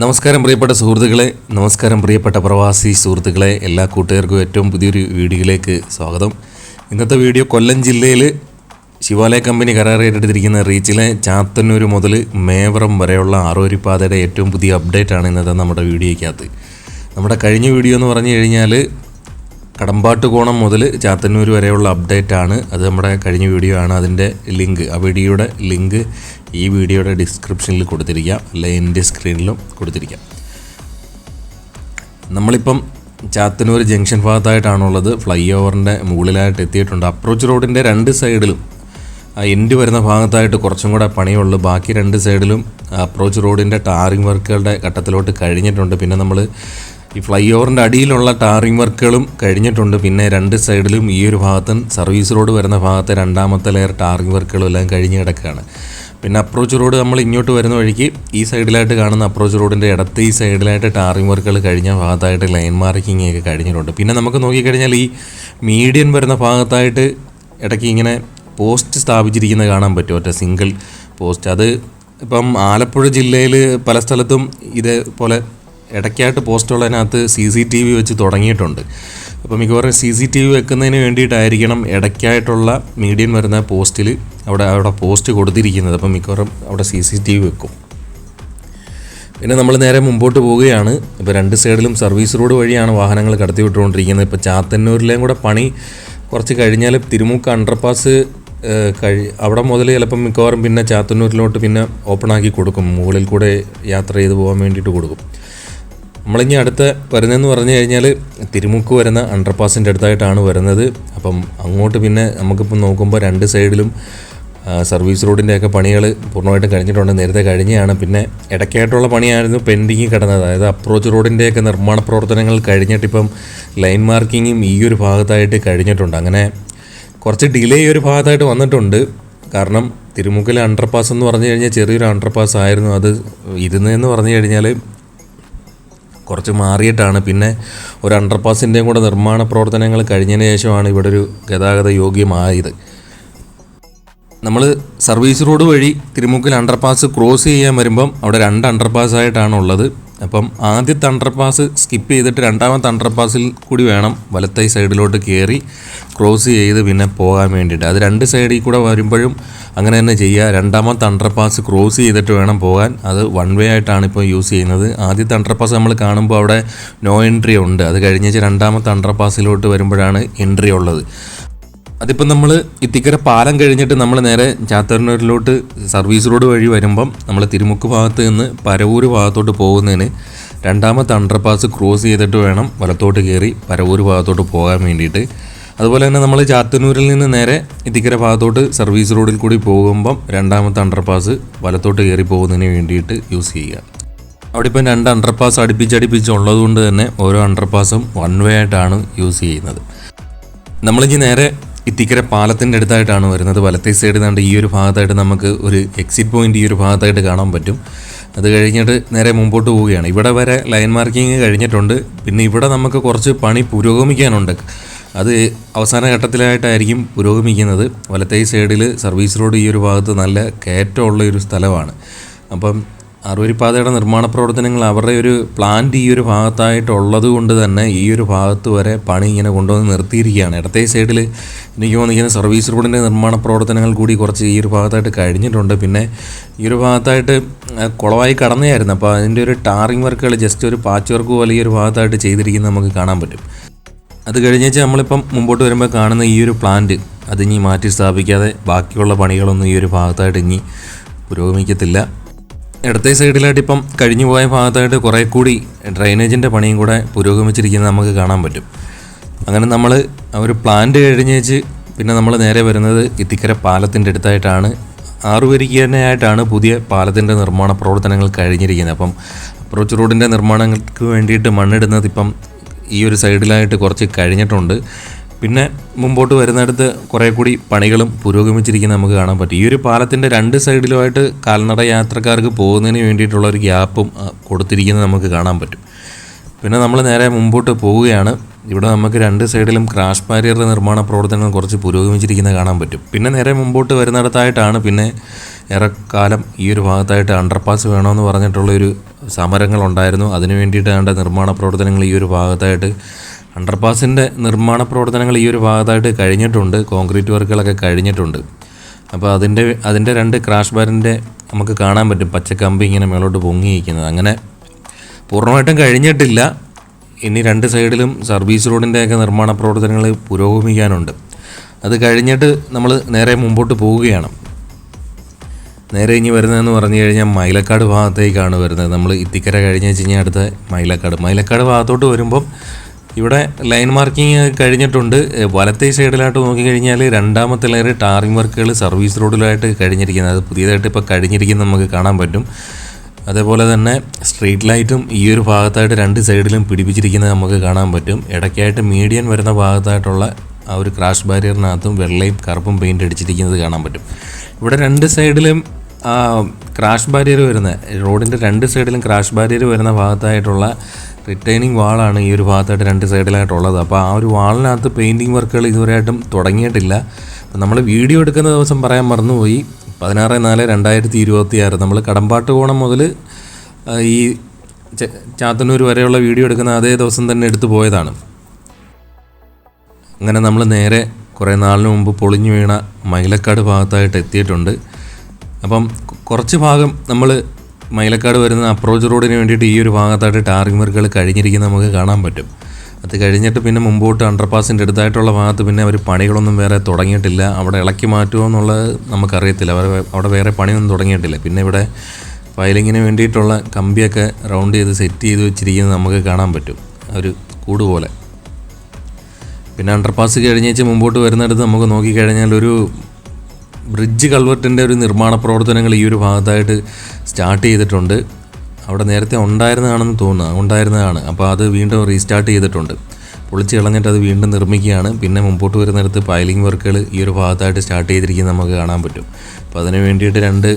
നമസ്കാരം പ്രിയപ്പെട്ട സുഹൃത്തുക്കളെ, നമസ്കാരം പ്രിയപ്പെട്ട പ്രവാസി സുഹൃത്തുക്കളെ, എല്ലാ കൂട്ടുകാർക്കും ഏറ്റവും പുതിയൊരു വീഡിയോയിലേക്ക് സ്വാഗതം. ഇന്നത്തെ വീഡിയോ കൊല്ലം ജില്ലയിൽ ശിവാലയ കമ്പനി കരാറേറ്റെടുത്തിരിക്കുന്ന റീച്ചിലെ ചാത്തന്നൂർ മുതൽ മേവറം വരെയുള്ള ആറുവരിപ്പാതയുടെ ഏറ്റവും പുതിയ അപ്ഡേറ്റ് ആണ് ഇന്നത്തെ നമ്മുടെ വീഡിയോയ്ക്കകത്ത്. നമ്മുടെ കഴിഞ്ഞ വീഡിയോ എന്ന് പറഞ്ഞു കഴിഞ്ഞാൽ കടമ്പാട്ടുകോണം മുതൽ ചാത്തന്നൂർ വരെയുള്ള അപ്ഡേറ്റ് ആണ്. അത് നമ്മുടെ കഴിഞ്ഞ വീഡിയോ ആണ്. അതിൻ്റെ ലിങ്ക്, ആ വീഡിയോയുടെ ലിങ്ക് ഈ വീഡിയോയുടെ ഡിസ്ക്രിപ്ഷനിൽ കൊടുത്തിരിക്കാം, അല്ലെ എൻ്റെ സ്ക്രീനിലും കൊടുത്തിരിക്കാം. നമ്മളിപ്പം ചാത്തന്നൂർ ജംഗ്ഷൻ ഭാഗത്തായിട്ടാണുള്ളത്. ഫ്ലൈ ഓവറിൻ്റെ മുകളിലായിട്ട് എത്തിയിട്ടുണ്ട്. അപ്രോച്ച് റോഡിൻ്റെ രണ്ട് സൈഡിലും എൻഡ് വരുന്ന ഭാഗത്തായിട്ട് കുറച്ചും കൂടെ പണിയുള്ളൂ. ബാക്കി രണ്ട് സൈഡിലും അപ്രോച്ച് റോഡിൻ്റെ ടാറിംഗ് വർക്കുകളുടെ ഘട്ടത്തിലോട്ട് കഴിഞ്ഞിട്ടുണ്ട്. പിന്നെ നമ്മൾ ഈ ഫ്ലൈ ഓവറിൻ്റെ അടിയിലുള്ള ടാറിംഗ് വർക്കുകളും കഴിഞ്ഞിട്ടുണ്ട്. പിന്നെ രണ്ട് സൈഡിലും ഈ ഒരു ഭാഗത്തും സർവീസ് റോഡ് വരുന്ന ഭാഗത്ത് രണ്ടാമത്തെ ലെയർ ടാറിംഗ് വർക്കുകളും എല്ലാം കഴിഞ്ഞ് കിടക്കുകയാണ്. പിന്നെ അപ്രോച്ച് റോഡ് നമ്മൾ ഇങ്ങോട്ട് വരുന്ന വഴിക്ക് ഈ സൈഡിലായിട്ട് കാണുന്ന അപ്രോച്ച് റോഡിൻ്റെ ഇടത്ത് ഈ സൈഡിലായിട്ട് ടാറിംഗ് വർക്കുകൾ കഴിഞ്ഞ ഭാഗത്തായിട്ട് ലൈൻ മാർക്കിംഗ് ഒക്കെ കഴിഞ്ഞിട്ടുണ്ട്. പിന്നെ നമുക്ക് നോക്കിക്കഴിഞ്ഞാൽ ഈ മീഡിയൻ വരുന്ന ഭാഗത്തായിട്ട് ഇടയ്ക്ക് ഇങ്ങനെ പോസ്റ്റ് സ്ഥാപിച്ചിരിക്കുന്നത് കാണാൻ പറ്റും, ഒറ്റ സിംഗിൾ പോസ്റ്റ്. അത് ഇപ്പം ആലപ്പുഴ ജില്ലയിൽ പല സ്ഥലത്തും ഇതേപോലെ ഇടയ്ക്കായിട്ട് പോസ്റ്റുള്ളതിനകത്ത് CCTV വെച്ച് തുടങ്ങിയിട്ടുണ്ട്. അപ്പോൾ മിക്കവാറും CCTV വെക്കുന്നതിന് വേണ്ടിയിട്ടായിരിക്കണം ഇടയ്ക്കായിട്ടുള്ള മീഡിയൻ വരുന്ന പോസ്റ്റിൽ അവിടെ പോസ്റ്റ് കൊടുത്തിരിക്കുന്നത്. അപ്പം മിക്കവാറും അവിടെ CCTV വെക്കും. പിന്നെ നമ്മൾ നേരെ മുമ്പോട്ട് പോവുകയാണ്. ഇപ്പോൾ രണ്ട് സൈഡിലും സർവീസ് റോഡ് വഴിയാണ് വാഹനങ്ങൾ കടത്തി വിട്ടുകൊണ്ടിരിക്കുന്നത്. ഇപ്പോൾ ചാത്തന്നൂരിലേയും കൂടെ പണി കുറച്ച് കഴിഞ്ഞാൽ തിരുമുക്ക് അണ്ടർപാസ് അവിടെ മുതൽ ചിലപ്പം മിക്കവാറും പിന്നെ ചാത്തന്നൂരിലോട്ട് പിന്നെ ഓപ്പണാക്കി കൊടുക്കും, മുകളിൽ കൂടെ യാത്ര ചെയ്ത് പോകാൻ വേണ്ടിയിട്ട് കൊടുക്കും. നമ്മളിനി അടുത്ത് വരുന്നതെന്ന് പറഞ്ഞു കഴിഞ്ഞാൽ തിരുമുക്ക് വരുന്ന അണ്ടർപാസിൻ്റെ അടുത്തായിട്ടാണ് വരുന്നത്. അപ്പം അങ്ങോട്ട് പിന്നെ നമുക്കിപ്പം നോക്കുമ്പോൾ രണ്ട് സൈഡിലും സർവീസ് റോഡിൻ്റെയൊക്കെ പണികൾ പൂർണ്ണമായിട്ടും കഴിഞ്ഞിട്ടുണ്ട്, നേരത്തെ കഴിഞ്ഞാണ്. പിന്നെ ഇടയ്ക്കായിട്ടുള്ള പണിയായിരുന്നു പെൻഡിങ് കിടന്നത്. അതായത് അപ്രോച്ച് റോഡിൻ്റെയൊക്കെ നിർമ്മാണ പ്രവർത്തനങ്ങൾ കഴിഞ്ഞിട്ടിപ്പം ലൈൻ മാർക്കിങ്ങും ഈ ഒരു ഭാഗത്തായിട്ട് കഴിഞ്ഞിട്ടുണ്ട്. അങ്ങനെ കുറച്ച് ഡിലേ ഈ ഒരു ഭാഗത്തായിട്ട് വന്നിട്ടുണ്ട്. കാരണം തിരുമുക്കിലെ അണ്ടർപാസ് എന്ന് പറഞ്ഞു കഴിഞ്ഞാൽ ചെറിയൊരു അണ്ടർപാസ് ആയിരുന്നു. അത് ഇരുന്നതെന്ന് പറഞ്ഞു കഴിഞ്ഞാൽ കുറച്ച് മാറിയിട്ടാണ്. പിന്നെ ഒരു അണ്ടർപാസിൻ്റെയും കൂടെ നിർമ്മാണ പ്രവർത്തനങ്ങൾ കഴിഞ്ഞതിന് ശേഷമാണ് ഇവിടെ ഒരു ഗതാഗത യോഗ്യമായത്. നമ്മൾ സർവീസ് റോഡ് വഴി തിരുമുക്കിൽ അണ്ടർപാസ് ക്രോസ് ചെയ്യാൻ വരുമ്പം അവിടെ രണ്ട് അണ്ടർപാസ് ആയിട്ടാണ് ഉള്ളത്. അപ്പം ആദ്യത്തെ അണ്ടർപാസ് സ്കിപ്പ് ചെയ്തിട്ട് രണ്ടാമത്തെ അണ്ടർപാസിൽ കൂടി വേണം വലത്തേ സൈഡിലോട്ട് കയറി ക്രോസ് ചെയ്ത് പിന്നെ പോകാൻ വേണ്ടിയിട്ട്. അത് രണ്ട് സൈഡിൽ കൂടെ വരുമ്പോഴും അങ്ങനെ തന്നെ ചെയ്യുക. രണ്ടാമത്തെ അണ്ടർപാസ് ക്രോസ് ചെയ്തിട്ട് വേണം പോകാൻ. അത് വൺ വേ ആയിട്ടാണ് ഇപ്പോൾ യൂസ് ചെയ്യുന്നത്. ആദ്യത്തെ അണ്ടർപാസ് നമ്മൾ കാണുമ്പോൾ അവിടെ നോ എൻട്രി ഉണ്ട്. അത് കഴിഞ്ഞ് രണ്ടാമത്തെ അണ്ടർപാസിലോട്ട് വരുമ്പോഴാണ് എൻട്രി ഉള്ളത്. അതിപ്പം നമ്മൾ ഇത്തിക്കര പാലം കഴിഞ്ഞിട്ട് നമ്മൾ നേരെ ചാത്തന്നൂരിലോട്ട് സർവീസ് റോഡ് വഴി വരുമ്പം നമ്മൾ തിരുമുക്ക് ഭാഗത്ത് നിന്ന് പരവൂർ ഭാഗത്തോട്ട് പോകുന്നതിന് രണ്ടാമത്തെ അണ്ടർപാസ് ക്രോസ് ചെയ്തിട്ട് വേണം വലത്തോട്ട് കയറി പരവൂർ ഭാഗത്തോട്ട് പോകാൻ വേണ്ടിയിട്ട്. അതുപോലെ തന്നെ നമ്മൾ ചാത്തന്നൂരിൽ നിന്ന് നേരെ ഇത്തിക്കര ഭാഗത്തോട്ട് സർവീസ് റോഡിൽ കൂടി പോകുമ്പം രണ്ടാമത്തെ അണ്ടർപാസ് വലത്തോട്ട് കയറി പോകുന്നതിന് വേണ്ടിയിട്ട് യൂസ് ചെയ്യുക. അവിടെ ഇപ്പം രണ്ട് അണ്ടർപാസ് അടുപ്പിച്ചുള്ളത് കൊണ്ട് തന്നെ ഓരോ അണ്ടർപാസും വൺ വേ ആയിട്ടാണ് യൂസ് ചെയ്യുന്നത്. നമ്മളിനി നേരെ ഇത്തിക്കര പാലത്തിൻ്റെ അടുത്തായിട്ടാണ് വരുന്നത്. വലത്തേ സൈഡിൽ നിന്നുകൊണ്ട് ഈ ഒരു ഭാഗത്തായിട്ട് നമുക്ക് ഒരു എക്സിറ്റ് പോയിൻ്റ് ഈ ഒരു ഭാഗത്തായിട്ട് കാണാൻ പറ്റും. അത് കഴിഞ്ഞിട്ട് നേരെ മുമ്പോട്ട് പോവുകയാണ്. ഇവിടെ വരെ ലൈൻ മാർക്കിങ് കഴിഞ്ഞിട്ടുണ്ട്. പിന്നെ ഇവിടെ നമുക്ക് കുറച്ച് പണി പുരോഗമിക്കാനുണ്ട്. അത് അവസാന ഘട്ടത്തിലായിട്ടായിരിക്കും പുരോഗമിക്കുന്നത്. വലത്തേ സൈഡിൽ സർവീസ് റോഡ് ഈ ഒരു ഭാഗത്ത് നല്ല കയറ്റമുള്ള ഒരു സ്ഥലമാണ്. അപ്പം ആറുവരിപ്പാതയുടെ നിർമ്മാണ പ്രവർത്തനങ്ങൾ അവരുടെ ഒരു പ്ലാന്റ് ഈ ഒരു ഭാഗത്തായിട്ടുള്ളത് കൊണ്ട് തന്നെ ഈ ഒരു ഭാഗത്ത് വരെ പണി ഇങ്ങനെ കൊണ്ടുവന്ന് നിർത്തിയിരിക്കുകയാണ്. ഇടത്തേ സൈഡിൽ എനിക്ക് തോന്നിക്കുന്ന സർവീസ് റോഡിൻ്റെ നിർമ്മാണ പ്രവർത്തനങ്ങൾ കൂടി കുറച്ച് ഈ ഒരു ഭാഗത്തായിട്ട് കഴിഞ്ഞിട്ടുണ്ട്. പിന്നെ ഈ ഒരു ഭാഗത്തായിട്ട് കുളമായി കടന്നതായിരുന്നു. അപ്പോൾ അതിൻ്റെ ഒരു ടാറിംഗ് വർക്കുകൾ ജസ്റ്റ് ഒരു പാച്ച് വർക്ക് പോലെ ഈ ഒരു ഭാഗത്തായിട്ട് ചെയ്തിരിക്കുന്നത് നമുക്ക് കാണാൻ പറ്റും. അത് കഴിഞ്ഞേച്ച് നമ്മളിപ്പം മുമ്പോട്ട് വരുമ്പോൾ കാണുന്ന ഈ ഒരു പ്ലാന്റ് അതിനി മാറ്റി സ്ഥാപിക്കാതെ ബാക്കിയുള്ള പണികളൊന്നും ഈ ഒരു ഭാഗത്തായിട്ട് ഇനി പുരോഗമിക്കത്തില്ല. ഇടത്തേ സൈഡിലായിട്ട് ഇപ്പം കഴിഞ്ഞു പോയ ഭാഗത്തായിട്ട് കുറേ കൂടി ഡ്രൈനേജിൻ്റെ പണിയും കൂടെ പുരോഗമിച്ചിരിക്കുന്നത് നമുക്ക് കാണാൻ പറ്റും. അങ്ങനെ നമ്മൾ ഒരു പ്ലാന്റ് കഴിഞ്ഞേച്ച് പിന്നെ നമ്മൾ നേരെ വരുന്നത് ഇത്തിക്കര പാലത്തിൻ്റെ അടുത്തായിട്ടാണ്. ആറുവരിക്കാനായിട്ടാണ് പുതിയ പാലത്തിൻ്റെ നിർമ്മാണ പ്രവർത്തനങ്ങൾ കഴിഞ്ഞിരിക്കുന്നത്. അപ്പം അപ്രോച്ച് റോഡിൻ്റെ നിർമ്മാണങ്ങൾക്ക് വേണ്ടിയിട്ട് മണ്ണിടുന്നത് ഇപ്പം ഈ ഒരു സൈഡിലായിട്ട് കുറച്ച് കഴിഞ്ഞിട്ടുണ്ട്. പിന്നെ മുമ്പോട്ട് വരുന്നിടത്ത് കുറേ കൂടി പണികളും പുരോഗമിച്ചിരിക്കുന്നത് നമുക്ക് കാണാൻ പറ്റും. ഈ ഒരു പാലത്തിൻ്റെ രണ്ട് സൈഡിലുമായിട്ട് കാൽനട യാത്രക്കാർക്ക് പോകുന്നതിന് വേണ്ടിയിട്ടുള്ളൊരു ഗ്യാപ്പും കൊടുത്തിരിക്കുന്നത് നമുക്ക് കാണാൻ പറ്റും. പിന്നെ നമ്മൾ നേരെ മുമ്പോട്ട് പോവുകയാണ്. ഇവിടെ നമുക്ക് രണ്ട് സൈഡിലും ക്രാഷ് ബാരിയറുടെ നിർമ്മാണ പ്രവർത്തനങ്ങൾ കുറച്ച് പുരോഗമിച്ചിരിക്കുന്നത് കാണാൻ പറ്റും. പിന്നെ നേരെ മുമ്പോട്ട് വരുന്നിടത്തായിട്ടാണ് പിന്നെ ഏറെക്കാലം ഈ ഒരു ഭാഗത്തായിട്ട് അണ്ടർപാസ് വേണമെന്ന് പറഞ്ഞിട്ടുള്ളൊരു സമരങ്ങളുണ്ടായിരുന്നു. അതിനു വേണ്ടിയിട്ട് വേണ്ട നിർമ്മാണ പ്രവർത്തനങ്ങൾ ഈ ഒരു ഭാഗത്തായിട്ട് അണ്ടർപാസിൻ്റെ നിർമ്മാണ പ്രവർത്തനങ്ങൾ ഈ ഒരു ഭാഗത്തായിട്ട് കഴിഞ്ഞിട്ടുണ്ട്. കോൺക്രീറ്റ് വർക്കുകളൊക്കെ കഴിഞ്ഞിട്ടുണ്ട്. അപ്പോൾ അതിൻ്റെ രണ്ട് ക്രാഷ് ബാരിൻ്റെ നമുക്ക് കാണാൻ പറ്റും പച്ചക്കമ്പി ഇങ്ങനെ മേലോട്ട് പൊങ്ങിയിരിക്കുന്നത്. അങ്ങനെ പൂർണ്ണമായിട്ടും കഴിഞ്ഞിട്ടില്ല. ഇനി രണ്ട് സൈഡിലും സർവീസ് റോഡിൻ്റെയൊക്കെ നിർമ്മാണ പ്രവർത്തനങ്ങൾ പുരോഗമിക്കാനുണ്ട്. അത് കഴിഞ്ഞിട്ട് നമ്മൾ നേരെ മുമ്പോട്ട് പോവുകയാണ്. നേരെ ഇനി വരുന്നതെന്ന് പറഞ്ഞു കഴിഞ്ഞാൽ മൈലക്കാട് ഭാഗത്തേക്കാണ് വരുന്നത്. നമ്മൾ ഇത്തിക്കര കഴിഞ്ഞ് വെച്ച് കഴിഞ്ഞാൽ അടുത്ത മൈലക്കാട് ഭാഗത്തോട്ട് വരുമ്പം ഇവിടെ ലൈൻ മാർക്കിങ് കഴിഞ്ഞിട്ടുണ്ട്. വലത്തേ സൈഡിലായിട്ട് നോക്കിക്കഴിഞ്ഞാൽ രണ്ടാമത്തെ ലെയർ ടാറിംഗ് വർക്കുകൾ സർവീസ് റോഡിലായിട്ട് കഴിഞ്ഞിരിക്കുന്നത്. അത് പുതിയതായിട്ട് ഇപ്പോൾ കഴിഞ്ഞിരിക്കുന്നത് നമുക്ക് കാണാൻ പറ്റും. അതേപോലെ തന്നെ സ്ട്രീറ്റ് ലൈറ്റും ഈ ഒരു ഭാഗത്തായിട്ട് രണ്ട് സൈഡിലും പിടിപ്പിച്ചിരിക്കുന്നത് നമുക്ക് കാണാൻ പറ്റും. ഇടയ്ക്കായിട്ട് മീഡിയൻ വരുന്ന ഭാഗത്തായിട്ടുള്ള ആ ഒരു ക്രാഷ് ബാരിയറിനകത്തും വെള്ളയും കറുപ്പും പെയിൻ്റ് അടിച്ചിരിക്കുന്നത് കാണാൻ പറ്റും. ഇവിടെ രണ്ട് സൈഡിലും ക്രാഷ് ബാരിയർ വരുന്ന റോഡിൻ്റെ രണ്ട് സൈഡിലും ക്രാഷ് ബാരിയർ വരുന്ന ഭാഗത്തായിട്ടുള്ള റിട്ടേണിങ് വാളാണ് ഈ ഒരു ഭാഗത്തായിട്ട് രണ്ട് സൈഡിലായിട്ടുള്ളത്. അപ്പോൾ ആ ഒരു വാളിനകത്ത് പെയിൻറ്റിങ് വർക്കുകൾ ഇതുവരെയായിട്ടും തുടങ്ങിയിട്ടില്ല. അപ്പോൾ നമ്മൾ വീഡിയോ എടുക്കുന്ന ദിവസം പറയാൻ മറന്നുപോയി. 16/4/2026 നമ്മൾ കടമ്പാട്ടുകോണം മുതൽ ഈ ചാത്തന്നൂർ വരെയുള്ള വീഡിയോ എടുക്കുന്ന അതേ ദിവസം തന്നെ എടുത്തു പോയതാണ്. അങ്ങനെ നമ്മൾ നേരെ കുറേ നാളിന് മുമ്പ് പൊളിഞ്ഞു വീണ മൈലക്കാട് ഭാഗത്തായിട്ട് എത്തിയിട്ടുണ്ട്. അപ്പം കുറച്ച് ഭാഗം നമ്മൾ മൈലക്കാട് വരുന്ന അപ്രോച്ച് റോഡിന് വേണ്ടിയിട്ട് ഈ ഒരു ഭാഗത്തായിട്ട് ടാറിംഗ് വർക്കുകൾ കഴിഞ്ഞിരിക്കുന്നത് നമുക്ക് കാണാൻ പറ്റും. അത് കഴിഞ്ഞിട്ട് പിന്നെ മുമ്പോട്ട് അണ്ടർപാസിൻ്റെ അടുത്തായിട്ടുള്ള ഭാഗത്ത് പിന്നെ അവർ പണികളൊന്നും വേറെ തുടങ്ങിയിട്ടില്ല. അവിടെ ഇളക്കി മാറ്റുമോ എന്നുള്ളത് നമുക്കറിയത്തില്ല. അവിടെ വേറെ പണിയൊന്നും തുടങ്ങിയിട്ടില്ല. പിന്നെ ഇവിടെ ഫയലിങ്ങിന് വേണ്ടിയിട്ടുള്ള കമ്പിയൊക്കെ റൗണ്ട് ചെയ്ത് സെറ്റ് ചെയ്ത് വെച്ചിരിക്കുന്നത് നമുക്ക് കാണാൻ പറ്റും, ഒരു കൂട് പോലെ. പിന്നെ അണ്ടർപാസ് കഴിഞ്ഞേച്ച് മുമ്പോട്ട് വരുന്നിടത്ത് നമുക്ക് നോക്കിക്കഴിഞ്ഞാൽ ഒരു ബ്രിഡ്ജ് കൾവർട്ടിൻ്റെ ഒരു നിർമ്മാണ പ്രവർത്തനങ്ങൾ ഈ ഒരു ഭാഗത്തായിട്ട് സ്റ്റാർട്ട് ചെയ്തിട്ടുണ്ട്. അവിടെ നേരത്തെ ഉണ്ടായിരുന്നതാണ്. അപ്പോൾ അത് വീണ്ടും റീസ്റ്റാർട്ട് ചെയ്തിട്ടുണ്ട്. പൊളിച്ച് കളഞ്ഞിട്ട് അത് വീണ്ടും നിർമ്മിക്കുകയാണ്. പിന്നെ മുമ്പോട്ട് വരുന്നിടത്ത് പൈലിംഗ് വർക്കുകൾ ഈ ഒരു ഭാഗത്തായിട്ട് സ്റ്റാർട്ട് ചെയ്തിരിക്കുന്നത് നമുക്ക് കാണാൻ പറ്റും. അപ്പോൾ അതിന് വേണ്ടിയിട്ട് രണ്ട്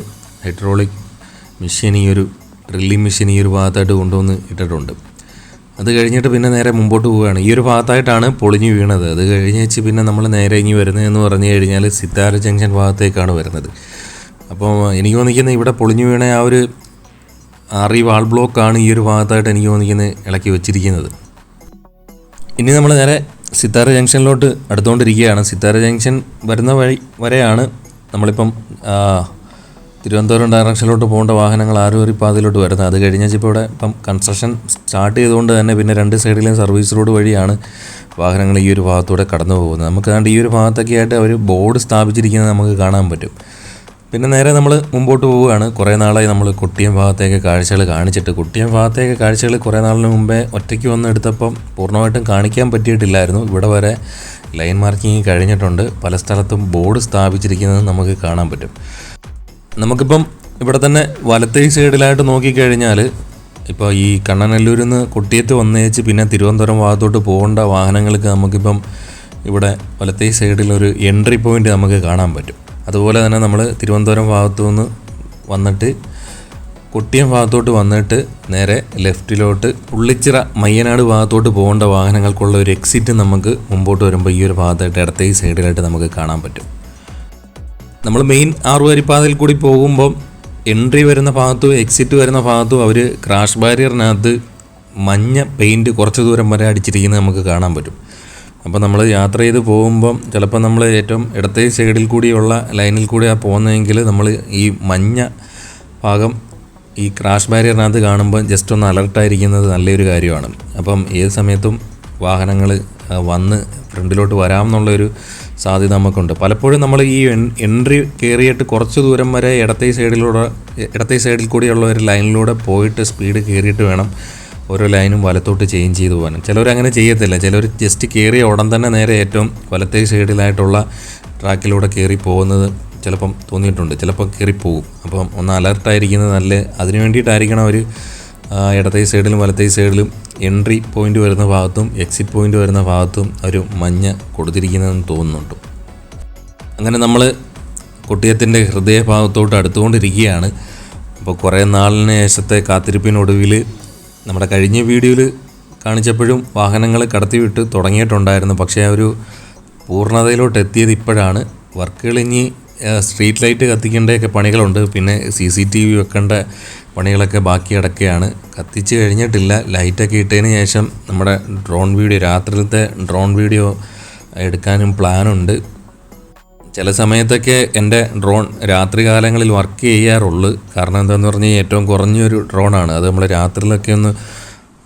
ഹൈഡ്രോളിക് മെഷീൻ, ഈ ഒരു ഡ്രില്ലിംഗ് മെഷീൻ ഈ ഒരു ഭാഗത്തായിട്ട് കൊണ്ടുവന്ന് ഇട്ടിട്ടുണ്ട്. അത് കഴിഞ്ഞിട്ട് പിന്നെ നേരെ മുമ്പോട്ട് പോവുകയാണ്. ഈ ഒരു ഭാഗത്തായിട്ടാണ് പൊളിഞ്ഞു വീണത്. അത് കഴിഞ്ഞേച്ച് പിന്നെ നമ്മൾ നേരെ ഇനി വരുന്നതെന്ന് പറഞ്ഞു കഴിഞ്ഞാൽ സിത്താര ജംഗ്ഷൻ ഭാഗത്തേക്കാണ് വരുന്നത്. അപ്പോൾ എനിക്ക് തോന്നിക്കുന്നത് ഇവിടെ പൊളിഞ്ഞു വീണ ആ ഒരു വാൾ ബ്ലോക്കാണ് ഈ ഒരു ഭാഗത്തായിട്ട് എനിക്ക് തോന്നിക്കുന്നത് ഇളക്കി വെച്ചിരിക്കുന്നത്. ഇനി നമ്മൾ നേരെ സിത്താര ജംഗ്ഷനിലോട്ട് അടുത്തുകൊണ്ടിരിക്കുകയാണ്. സിത്താര ജംഗ്ഷൻ വരുന്ന വരെയാണ് നമ്മളിപ്പം തിരുവനന്തപുരം ഡയറക്ഷനിലോട്ട് പോകേണ്ട വാഹനങ്ങൾ പാതയിലോട്ട് വരുന്നത്. അത് കഴിഞ്ഞാൽ ഇപ്പോൾ ഇവിടെ ഇപ്പം കൺസ്ട്രക്ഷൻ സ്റ്റാർട്ട് ചെയ്തുകൊണ്ട് തന്നെ പിന്നെ രണ്ട് സൈഡിലെയും സർവീസ് റോഡ് വഴിയാണ് വാഹനങ്ങൾ ഈ ഒരു ഭാഗത്തൂടെ കടന്നു പോകുന്നത്. നമുക്ക് കണ്ട് ഈ ഒരു ഭാഗത്തൊക്കെ ആയിട്ട് അവർ ബോർഡ് സ്ഥാപിച്ചിരിക്കുന്നത് നമുക്ക് കാണാൻ പറ്റും. പിന്നെ നേരെ നമ്മൾ മുമ്പോട്ട് പോവുകയാണ്. കുറേ നാളായി നമ്മൾ കുട്ടിയം ഭാഗത്തേക്ക് കാഴ്ചകൾ കാണിച്ചിട്ട്. കുട്ടിയം ഭാഗത്തേക്ക് കാഴ്ചകൾ കുറേ നാളിന് മുമ്പേ ഒറ്റയ്ക്ക് വന്ന് എടുത്തപ്പം പൂർണ്ണമായിട്ടും കാണിക്കാൻ പറ്റിയിട്ടില്ലായിരുന്നു. ഇവിടെ വരെ ലൈൻ മാർക്കിങ് കഴിഞ്ഞിട്ടുണ്ട്. പല സ്ഥലത്തും ബോർഡ് സ്ഥാപിച്ചിരിക്കുന്നത് നമുക്ക് കാണാൻ പറ്റും. നമുക്കിപ്പം ഇവിടെ തന്നെ വലത്തേ സൈഡിലായിട്ട് നോക്കിക്കഴിഞ്ഞാൽ ഇപ്പോൾ ഈ കണ്ണനല്ലൂരിൽ നിന്ന് കൊട്ടിയത്ത് വന്നേച്ച് പിന്നെ തിരുവനന്തപുരം ഭാഗത്തോട്ട് പോകേണ്ട വാഹനങ്ങൾക്ക് നമുക്കിപ്പം ഇവിടെ വലത്തേ സൈഡിലൊരു എൻട്രി പോയിൻ്റ് നമുക്ക് കാണാൻ പറ്റും. അതുപോലെ തന്നെ നമ്മൾ തിരുവനന്തപുരം ഭാഗത്തു നിന്ന് വന്നിട്ട് കൊട്ടിയം ഭാഗത്തോട്ട് വന്നിട്ട് നേരെ ലെഫ്റ്റിലോട്ട് പുള്ളിച്ചിറ മയ്യനാട് ഭാഗത്തോട്ട് പോകേണ്ട വാഹനങ്ങൾക്കുള്ള ഒരു എക്സിറ്റ് നമുക്ക് മുമ്പോട്ട് വരുമ്പോൾ ഈ ഒരു ഭാഗത്തായിട്ട് ഇടത്തേ സൈഡിലായിട്ട് നമുക്ക് കാണാൻ പറ്റും. നമ്മൾ മെയിൻ ആറുവരിപ്പാതയിൽ കൂടി പോകുമ്പം എൻട്രി വരുന്ന ഭാഗത്തും എക്സിറ്റ് വരുന്ന ഭാഗത്തും അവർ ക്രാഷ് ബാരിയറിനകത്ത് മഞ്ഞ പെയിൻറ്റ് കുറച്ച് ദൂരം വരെ അടിച്ചിരിക്കുന്നത് നമുക്ക് കാണാൻ പറ്റും. അപ്പോൾ നമ്മൾ യാത്ര ചെയ്ത് പോകുമ്പം ചിലപ്പോൾ നമ്മൾ ഏറ്റവും ഇടത്തേ സൈഡിൽ കൂടിയുള്ള ലൈനിൽ കൂടിയാണ് പോകുന്നതെങ്കിൽ നമ്മൾ ഈ മഞ്ഞ ഭാഗം ഈ ക്രാഷ് ബാരിയറിനകത്ത് കാണുമ്പോൾ ജസ്റ്റ് ഒന്ന് അലർട്ടായിരിക്കുന്നത് നല്ലൊരു കാര്യമാണ്. അപ്പം ഏത് സമയത്തും വാഹനങ്ങൾ വന്ന് ഫ്രണ്ടിലോട്ട് വരാമെന്നുള്ളൊരു സാധ്യത നമുക്കുണ്ട്. പലപ്പോഴും നമ്മൾ ഈ എൻട്രി കയറിയിട്ട് കുറച്ച് ദൂരം വരെ ഇടത്തേ സൈഡിൽ കൂടിയുള്ള ഒരു ലൈനിലൂടെ പോയിട്ട് സ്പീഡ് കയറിയിട്ട് വേണം ഓരോ ലൈനും വലത്തോട്ട് ചേഞ്ച് ചെയ്ത് പോകാനും. ചിലവരങ്ങനെ ചെയ്യത്തില്ല. ചിലവർ ജസ്റ്റ് കയറിയ ഉടൻ തന്നെ നേരെ ഏറ്റവും വലത്തേ സൈഡിലായിട്ടുള്ള ട്രാക്കിലൂടെ കയറി പോകുന്നത് ചിലപ്പം തോന്നിയിട്ടുണ്ട്. ചിലപ്പോൾ കയറിപ്പോകും. അപ്പം ഒന്ന് അലർട്ടായിരിക്കുന്നത് നല്ല. അതിന് വേണ്ടിയിട്ടായിരിക്കണം അവർ ഇടത്തേ സൈഡിലും വലത്തേ സൈഡിലും എൻട്രി പോയിൻ്റ് വരുന്ന ഭാഗത്തും എക്സിറ്റ് പോയിൻ്റ് വരുന്ന ഭാഗത്തും ഒരു മഞ്ഞ കൊടുത്തിരിക്കുന്നതെന്ന് തോന്നുന്നുണ്ട്. അങ്ങനെ നമ്മൾ കൊട്ടിയത്തിൻ്റെ ഹൃദയഭാഗത്തോട്ട് അടുത്തുകൊണ്ടിരിക്കുകയാണ്. അപ്പോൾ കുറേ നാളിന് ശേഷത്തെ കാത്തിരിപ്പിനൊടുവിൽ നമ്മുടെ കഴിഞ്ഞ വീഡിയോയിൽ കാണിച്ചപ്പോഴും വാഹനങ്ങൾ കടത്തിവിട്ട് തുടങ്ങിയിട്ടുണ്ടായിരുന്നു. പക്ഷേ ആ ഒരു പൂർണ്ണതയിലോട്ട് എത്തിയത് ഇപ്പോഴാണ്. വർക്കുകൾ ഇനി സ്ട്രീറ്റ് ലൈറ്റ് കത്തിക്കേണ്ടതൊക്കെ പണികളുണ്ട്, പിന്നെ CCTV വെക്കേണ്ട പണികളൊക്കെ ബാക്കി കിടക്കുകയാണ്. കത്തിച്ച് കഴിഞ്ഞിട്ടില്ല. ലൈറ്റൊക്കെ ഇട്ടതിന് ശേഷം നമ്മുടെ രാത്രിയിലത്തെ ഡ്രോൺ വീഡിയോ എടുക്കാനും പ്ലാനുണ്ട്. ചില സമയത്തൊക്കെ എൻ്റെ ഡ്രോൺ രാത്രി കാലങ്ങളിൽ വർക്ക് ചെയ്യാറുള്ളൂ. കാരണം എന്താണെന്ന് പറഞ്ഞാൽ ഏറ്റവും കുറഞ്ഞൊരു ഡ്രോണാണ് അത്. നമ്മൾ രാത്രിയിലൊക്കെ ഒന്ന്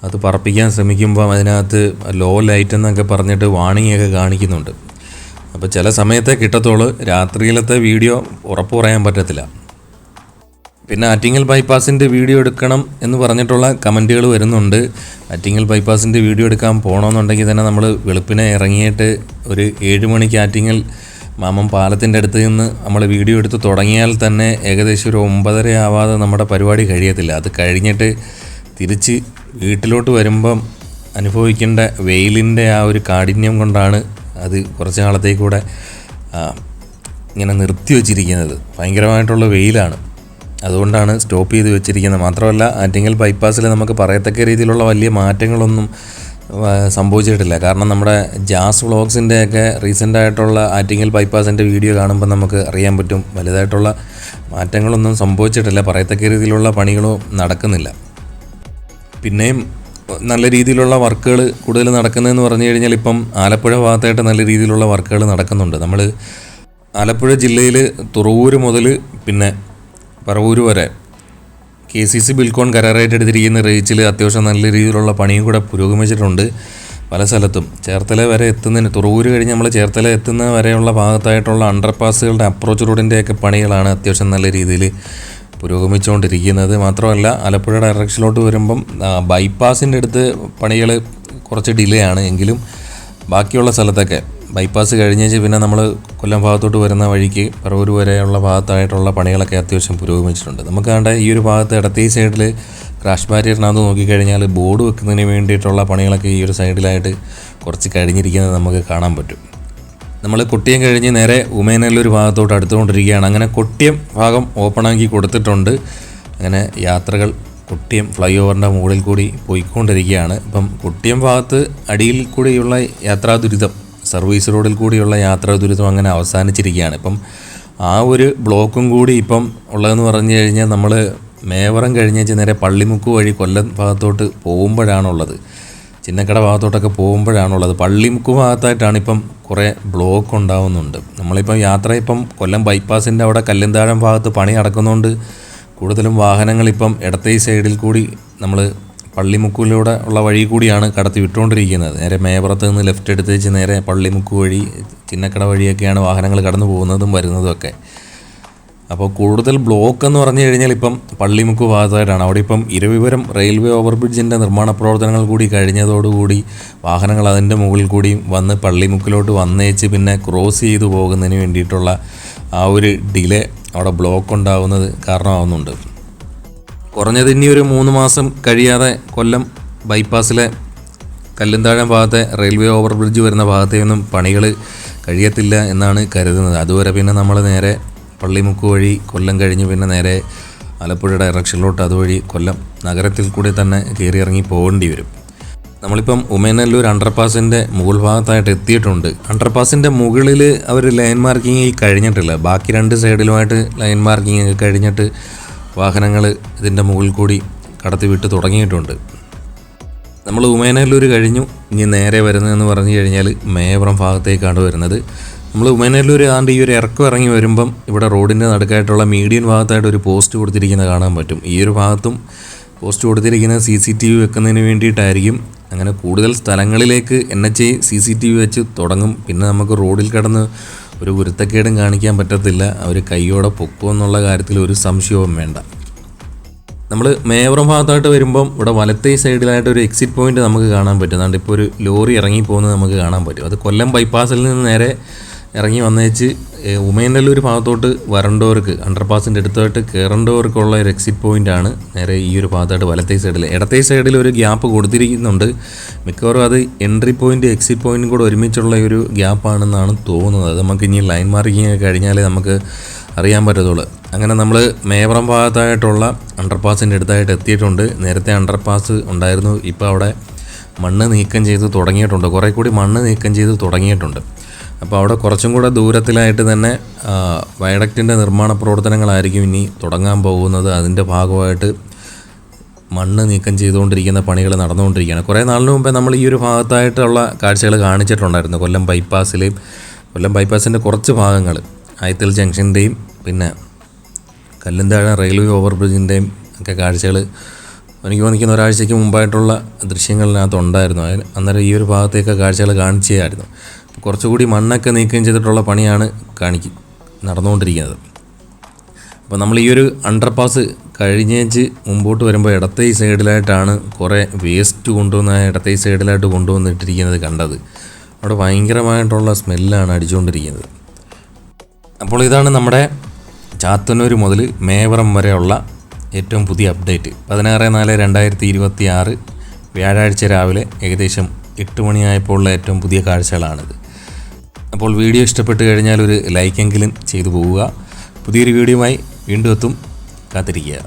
അത് പറപ്പിക്കാൻ ശ്രമിക്കുമ്പോൾ അതിനകത്ത് ലോ ലൈറ്റ് എന്നൊക്കെ പറഞ്ഞിട്ട് വാണിംഗ് ഒക്കെ കാണിക്കുന്നുണ്ട്. അപ്പോൾ ചില സമയത്തേ കിട്ടത്തുള്ളൂ. രാത്രിയിലത്തെ വീഡിയോ ഉറപ്പ് പറയാൻ പറ്റത്തില്ല. പിന്നെ ആറ്റിങ്ങൽ ബൈപ്പാസിൻ്റെ വീഡിയോ എടുക്കണം എന്ന് പറഞ്ഞിട്ടുള്ള കമൻറ്റുകൾ വരുന്നുണ്ട്. ആറ്റിങ്ങൽ ബൈപ്പാസിൻ്റെ വീഡിയോ എടുക്കാൻ പോകണമെന്നുണ്ടെങ്കിൽ തന്നെ നമ്മൾ വെളുപ്പിനെ ഇറങ്ങിയിട്ട് ഒരു 7 മണിക്ക് ആറ്റിങ്ങൽ മാമം പാലത്തിൻ്റെ അടുത്ത് നിന്ന് നമ്മൾ വീഡിയോ എടുത്ത് തുടങ്ങിയാൽ തന്നെ ഏകദേശം ഒരു 9:30 ആവാതെ നമ്മുടെ പരിപാടി കഴിയത്തില്ല. അത് കഴിഞ്ഞിട്ട് തിരിച്ച് വീട്ടിലോട്ട് വരുമ്പം അനുഭവിക്കേണ്ട വെയിലിൻ്റെ ആ ഒരു കാഠിന്യം കൊണ്ടാണ് അത് കുറച്ച് നാളത്തേക്കൂടെ ഇങ്ങനെ നിർത്തി വച്ചിരിക്കുന്നത്. ഭയങ്കരമായിട്ടുള്ള വെയിലാണ്, അതുകൊണ്ടാണ് സ്റ്റോപ്പ് ചെയ്ത് വെച്ചിരിക്കുന്നത്. മാത്രമല്ല ആറ്റിങ്ങൽ ബൈപ്പാസിൽ നമുക്ക് പറയത്തക്ക രീതിയിലുള്ള വലിയ മാറ്റങ്ങളൊന്നും സംഭവിച്ചിട്ടില്ല. കാരണം നമ്മുടെ ജാസ് വ്ളോഗ്സിൻ്റെയൊക്കെ റീസെൻ്റായിട്ടുള്ള ആറ്റിങ്ങൽ ബൈപ്പാസിൻ്റെ വീഡിയോ കാണുമ്പോൾ നമുക്ക് അറിയാൻ പറ്റും വലുതായിട്ടുള്ള മാറ്റങ്ങളൊന്നും സംഭവിച്ചിട്ടില്ല. പറയത്തക്ക രീതിയിലുള്ള പണികളോ നടക്കുന്നില്ല. പിന്നെയും നല്ല രീതിയിലുള്ള വർക്കുകൾ കൂടുതൽ നടക്കുന്നതെന്ന് പറഞ്ഞു കഴിഞ്ഞാൽ ഇപ്പം ആലപ്പുഴ ഭാഗത്തായിട്ട് നല്ല രീതിയിലുള്ള വർക്കുകൾ നടക്കുന്നുണ്ട്. നമ്മൾ ആലപ്പുഴ ജില്ലയിൽ തുറവൂർ മുതൽ പിന്നെ പറവൂർ വരെ KCC ബിൽക്കോൺ കരാറായിട്ട് എടുത്തിരിക്കുന്ന റീച്ചിൽ അത്യാവശ്യം നല്ല രീതിയിലുള്ള പണിയും കൂടെ പുരോഗമിച്ചിട്ടുണ്ട് പല സ്ഥലത്തും. ചേർത്തല വരെ എത്തുന്നതിന് തുറവൂർ കഴിഞ്ഞ് നമ്മൾ ചേർത്തല എത്തുന്ന വരെയുള്ള ഭാഗത്തായിട്ടുള്ള അണ്ടർപാസുകളുടെ അപ്രോച്ച് റോഡിൻ്റെയൊക്കെ പണികളാണ് അത്യാവശ്യം നല്ല രീതിയിൽ പുരോഗമിച്ചുകൊണ്ടിരിക്കുന്നത്. മാത്രമല്ല ആലപ്പുഴ ഡയറക്ഷനിലോട്ട് വരുമ്പം ബൈപ്പാസിൻ്റെ അടുത്ത് പണികൾ കുറച്ച് ഡിലേ ആണ്. എങ്കിലും ബാക്കിയുള്ള സ്ഥലത്തൊക്കെ ബൈപ്പാസ് കഴിഞ്ഞേച്ച് പിന്നെ നമ്മൾ കൊല്ലം ഭാഗത്തോട്ട് വരുന്ന വഴിക്ക് പറവൂർ വരെയുള്ള ഭാഗത്തായിട്ടുള്ള പണികളൊക്കെ അത്യാവശ്യം പുരോഗമിച്ചിട്ടുണ്ട്. നമുക്ക് കണ്ട ഈ ഒരു ഭാഗത്ത് ഇടത്തേ സൈഡിൽ ക്രാഷ് ബാരിയറിനകത്ത് നോക്കിക്കഴിഞ്ഞാൽ ബോർഡ് വെക്കുന്നതിന് വേണ്ടിയിട്ടുള്ള പണികളൊക്കെ ഈ ഒരു സൈഡിലായിട്ട് കുറച്ച് കഴിഞ്ഞിരിക്കുന്നത് നമുക്ക് കാണാൻ പറ്റും. നമ്മൾ കൊട്ടിയം കഴിഞ്ഞ് നേരെ ഉമേനല്ലൂർ ഭാഗത്തോട്ട് അടുത്തുകൊണ്ടിരിക്കുകയാണ്. അങ്ങനെ കൊട്ടിയം ഭാഗം ഓപ്പണാക്കി കൊടുത്തിട്ടുണ്ട്. അങ്ങനെ യാത്രകൾ കൊട്ടിയം ഫ്ലൈ ഓവറിൻ്റെ മുകളിൽ കൂടി പോയിക്കൊണ്ടിരിക്കുകയാണ്. ഇപ്പം കൊട്ടിയം ഭാഗത്ത് അടിയിൽ കൂടിയുള്ള യാത്രാ ദുരിതം, സർവീസ് റോഡിൽ കൂടിയുള്ള യാത്രാ ദുരിതം അങ്ങനെ അവസാനിച്ചിരിക്കുകയാണ്. ഇപ്പം ആ ഒരു ബ്ലോക്കും കൂടി ഇപ്പം ഉള്ളതെന്ന് പറഞ്ഞു കഴിഞ്ഞാൽ നമ്മൾ മേവറം കഴിഞ്ഞേച്ച് നേരെ പള്ളിമുക്ക് വഴി കൊല്ലം ഭാഗത്തോട്ട് പോകുമ്പോഴാണുള്ളത്. ചിന്നക്കട ഭാഗത്തോട്ടൊക്കെ പോകുമ്പോഴാണുള്ളത്. പള്ളിമുക്ക് ഭാഗത്തായിട്ടാണ് ഇപ്പം കുറേ ബ്ലോക്ക് ഉണ്ടാവുന്നുണ്ട്. നമ്മളിപ്പം യാത്ര ഇപ്പം കൊല്ലം ബൈപ്പാസിൻ്റെ അവിടെ കല്ലുംതാഴം ഭാഗത്ത് പണി നടക്കുന്നതുകൊണ്ട് കൂടുതലും വാഹനങ്ങളിപ്പം ഇടത്തേ സൈഡിൽ കൂടി നമ്മൾ പള്ളിമുക്കിലൂടെ ഉള്ള വഴി കൂടിയാണ് കടത്തി വിട്ടുകൊണ്ടിരിക്കുന്നത്. നേരെ മേപ്പുറത്ത് നിന്ന് ലെഫ്റ്റ് എടുത്തേച്ച് നേരെ പള്ളിമുക്ക് വഴി ചിന്നക്കട വഴിയൊക്കെയാണ് വാഹനങ്ങൾ കടന്നു പോകുന്നതും വരുന്നതും ഒക്കെ. അപ്പോൾ കൂടുതൽ ബ്ലോക്ക് എന്ന് പറഞ്ഞു കഴിഞ്ഞാൽ ഇപ്പം പള്ളിമുക്ക് ഭാഗത്തായിട്ടാണ്. അവിടെ ഇപ്പം ഇരവിപുരം റെയിൽവേ ഓവർബ്രിഡ്ജിൻ്റെ നിർമ്മാണ പ്രവർത്തനങ്ങൾ കൂടി കഴിഞ്ഞതോടുകൂടി വാഹനങ്ങൾ അതിൻ്റെ മുകളിൽ കൂടി വന്ന് പള്ളിമുക്കിലോട്ട് വന്നേച്ച് പിന്നെ ക്രോസ് ചെയ്തു പോകുന്നതിന് വേണ്ടിയിട്ടുള്ള ആ ഒരു ഡിലേ അവിടെ ബ്ലോക്ക് ഉണ്ടാകുന്നത് കാരണമാവുന്നുണ്ട്. കുറഞ്ഞത് ഇനി ഒരു 3 മാസം കഴിയാതെ കൊല്ലം ബൈപ്പാസിലെ കല്ലുംതാഴം ഭാഗത്തെ റെയിൽവേ ഓവർബ്രിഡ്ജ് വരുന്ന ഭാഗത്തെയൊന്നും പണികൾ കഴിയത്തില്ല എന്നാണ് കരുതുന്നത്. അതുവരെ പിന്നെ നമ്മൾ നേരെ പള്ളിമുക്ക് വഴി കൊല്ലം കഴിഞ്ഞ് പിന്നെ നേരെ ആലപ്പുഴ ഡയറക്ഷനിലോട്ട് അതുവഴി കൊല്ലം നഗരത്തിൽ കൂടി തന്നെ കയറി ഇറങ്ങി പോകേണ്ടി വരും. നമ്മളിപ്പം ഉമേനല്ലൂർ അണ്ടർപാസിൻ്റെ മുകൾ ഭാഗത്തായിട്ട് എത്തിയിട്ടുണ്ട്. അണ്ടർപാസിൻ്റെ മുകളിൽ അവർ ലൈൻ മാർക്കിങ് കഴിഞ്ഞിട്ടില്ല. ബാക്കി 2 സൈഡിലുമായിട്ട് ലൈൻ മാർക്കിങ് ഒക്കെ കഴിഞ്ഞിട്ട് വാഹനങ്ങൾ ഇതിൻ്റെ മുകളിൽ കൂടി കടത്തി വിട്ട് തുടങ്ങിയിട്ടുണ്ട്. നമ്മൾ ഉമേനല്ലൂർ കഴിഞ്ഞു. ഇനി നേരെ വരുന്നതെന്ന് പറഞ്ഞു കഴിഞ്ഞാൽ മേപ്പുറം ഭാഗത്തേക്കാണ് വരുന്നത്. നമ്മൾ ഉമേനല്ലൂർ ആണ്ട് ഈ ഒരു ഇറക്കം ഇറങ്ങി വരുമ്പം ഇവിടെ റോഡിൻ്റെ നടുക്കായിട്ടുള്ള മീഡിയൻ ഭാഗത്തായിട്ട് ഒരു പോസ്റ്റ് കൊടുത്തിരിക്കുന്നത് കാണാൻ പറ്റും. ഈ ഒരു ഭാഗത്തും പോസ്റ്റ് കൊടുത്തിരിക്കുന്നത് CCTV വെക്കുന്നതിന് വേണ്ടിയിട്ടായിരിക്കും. അങ്ങനെ കൂടുതൽ സ്ഥലങ്ങളിലേക്ക് NHA CCTV വെച്ച് തുടങ്ങും. പിന്നെ നമുക്ക് റോഡിൽ കിടന്ന് ഒരു ഗുരുത്തക്കേടും കാണിക്കാൻ പറ്റത്തില്ല. അവർ കൈയോടെ പൊക്കുമെന്നുള്ള കാര്യത്തിൽ ഒരു സംശയവും വേണ്ട. നമ്മൾ മേപ്പുറം ഭാഗത്തായിട്ട് വരുമ്പം ഇവിടെ വലത്തേ സൈഡിലായിട്ട് ഒരു എക്സിറ്റ് പോയിന്റ് നമുക്ക് കാണാൻ പറ്റും. അതുകൊണ്ട് ഇപ്പോൾ ഒരു ലോറി ഇറങ്ങി പോകുന്നത് നമുക്ക് കാണാൻ പറ്റും. അത് കൊല്ലം ബൈപ്പാസിൽ നിന്ന് നേരെ ഇറങ്ങി വന്നേച്ച് ഉമേനല്ലൂർ ഭാഗത്തോട്ട് വരേണ്ടവർക്ക് അണ്ടർപാസിൻ്റെ അടുത്തായിട്ട് കയറേണ്ടവർക്കുള്ള ഒരു എക്സിറ്റ് പോയിൻ്റാണ് നേരെ ഈ ഒരു ഭാഗത്തായിട്ട് വലത്തേ സൈഡിൽ. ഇടത്തേ സൈഡിൽ ഒരു ഗ്യാപ്പ് കൊടുത്തിരിക്കുന്നുണ്ട്. മിക്കവാറും അത് എൻട്രി പോയിൻ്റ് എക്സിറ്റ് പോയിൻറ്റും കൂടെ ഒരുമിച്ചുള്ള ഒരു ഗ്യാപ്പാണെന്നാണ് തോന്നുന്നത്. അത് നമുക്ക് ഇനി ലൈൻ മാർക്കിങ് കഴിഞ്ഞാലേ നമുക്ക് അറിയാൻ പറ്റത്തുള്ളൂ. അങ്ങനെ നമ്മൾ മേപ്പുറം ഭാഗത്തായിട്ടുള്ള അണ്ടർപാസിൻ്റെ അടുത്തായിട്ട് എത്തിയിട്ടുണ്ട്. നേരത്തെ അണ്ടർപാസ് ഉണ്ടായിരുന്നു, ഇപ്പോൾ അവിടെ മണ്ണ് നീക്കം ചെയ്ത് തുടങ്ങിയിട്ടുണ്ട്, കുറേ കൂടി മണ്ണ് നീക്കം ചെയ്ത് തുടങ്ങിയിട്ടുണ്ട്. അപ്പോൾ അവിടെ കുറച്ചും കൂടെ ദൂരത്തിലായിട്ട് തന്നെ വയഡക്റ്റിൻ്റെ നിർമ്മാണ പ്രവർത്തനങ്ങളായിരിക്കും ഇനി തുടങ്ങാൻ പോകുന്നത്. അതിൻ്റെ ഭാഗമായിട്ട് മണ്ണ് നീക്കം ചെയ്തുകൊണ്ടിരിക്കുന്ന പണികൾ നടന്നുകൊണ്ടിരിക്കുകയാണ്. കുറേ നാളിന് മുമ്പേ നമ്മൾ ഈ ഒരു ഭാഗത്തായിട്ടുള്ള കാഴ്ചകൾ കാണിച്ചിട്ടുണ്ടായിരുന്നു. കൊല്ലം ബൈപ്പാസിൻ്റെ കുറച്ച് ഭാഗങ്ങൾ, ആയത്തിൽ ജംഗ്ഷൻ്റെയും പിന്നെ കല്ലുംതാഴ റെയിൽവേ ഓവർ ബ്രിഡ്ജിൻ്റെയും ഒക്കെ കാഴ്ചകൾ എനിക്ക് തോന്നിക്കുന്ന ഒരാഴ്ചയ്ക്ക് മുമ്പായിട്ടുള്ള ദൃശ്യങ്ങളിനകത്തുണ്ടായിരുന്നു. അന്നേരം ഈ ഒരു ഭാഗത്തേക്ക് കാഴ്ചകൾ കാണിച്ചായിരുന്നു. കുറച്ചുകൂടി മണ്ണൊക്കെ നീക്കം ചെയ്തിട്ടുള്ള പണിയാണ് നടന്നുകൊണ്ടിരിക്കുന്നത്. അപ്പോൾ നമ്മൾ ഈ ഒരു അണ്ടർപാസ് കഴിഞ്ഞേച്ച് മുമ്പോട്ട് വരുമ്പോൾ ഇടത്തെ ഈ സൈഡിലായിട്ടാണ് കുറേ വേസ്റ്റ് ഇടത്തെ ഈ സൈഡിലായിട്ട് കൊണ്ടുവന്നിട്ടിരിക്കുന്നത് കണ്ടത്. അവിടെ ഭയങ്കരമായിട്ടുള്ള സ്മെല്ലാണ് അടിച്ചുകൊണ്ടിരിക്കുന്നത്. അപ്പോൾ ഇതാണ് നമ്മുടെ ചാത്തന്നൂർ മുതൽ മേവറം വരെയുള്ള ഏറ്റവും പുതിയ അപ്ഡേറ്റ്. 16/4/2026 വ്യാഴാഴ്ച രാവിലെ ഏകദേശം 8 മണിയായപ്പോൾ ഉള്ള ഏറ്റവും പുതിയ കാഴ്ചകളാണിത്. അപ്പോൾ വീഡിയോ ഇഷ്ടപ്പെട്ട് കഴിഞ്ഞാൽ ഒരു ലൈക്കെങ്കിലും ചെയ്തു പോവുക. പുതിയൊരു വീഡിയോയുമായി വീണ്ടും എത്തും, കാത്തിരിക്കുക.